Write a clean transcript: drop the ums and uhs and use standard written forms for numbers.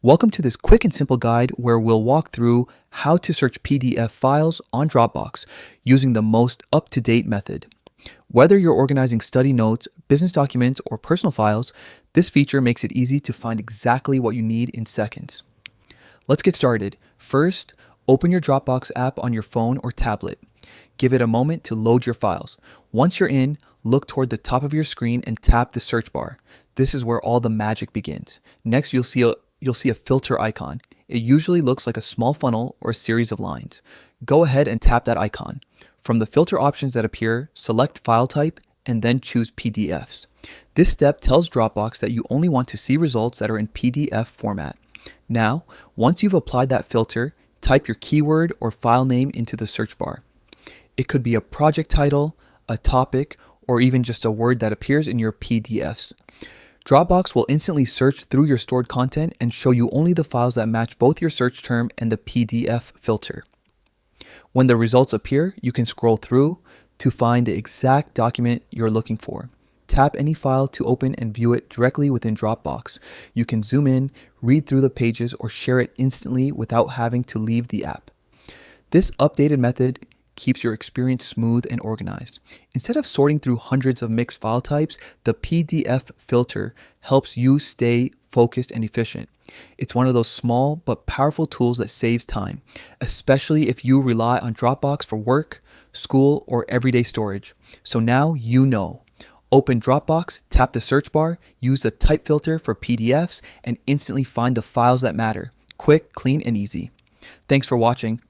Welcome to this quick and simple guide where we'll walk through how to search PDF files on Dropbox using the most up-to-date method. Whether you're organizing study notes, business documents, or personal files, this feature makes it easy to find exactly what you need in seconds. Let's get started. First, open your Dropbox app on your phone or tablet. Give it a moment to load your files. Once you're in, look toward the top of your screen and tap the search bar. This is where all the magic begins. Next, you'll see a filter icon. It usually looks like a small funnel or a series of lines. Go ahead and tap that icon. From the filter options that appear, select file type and then choose PDFs. This step tells Dropbox that you only want to see results that are in PDF format. Now, once you've applied that filter, type your keyword or file name into the search bar. It could be a project title, a topic, or even just a word that appears in your PDFs. Dropbox will instantly search through your stored content and show you only the files that match both your search term and the PDF filter. When the results appear, you can scroll through to find the exact document you're looking for. Tap any file to open and view it directly within Dropbox. You can zoom in, read through the pages, or share it instantly without having to leave the app. This updated method keeps your experience smooth and organized. Instead of sorting through hundreds of mixed file types, the PDF filter helps you stay focused and efficient. It's one of those small but powerful tools that saves time, especially if you rely on Dropbox for work, school, or everyday storage. So now you know. Open Dropbox, tap the search bar, use the type filter for PDFs, and instantly find the files that matter. Quick, clean, and easy. Thanks for watching.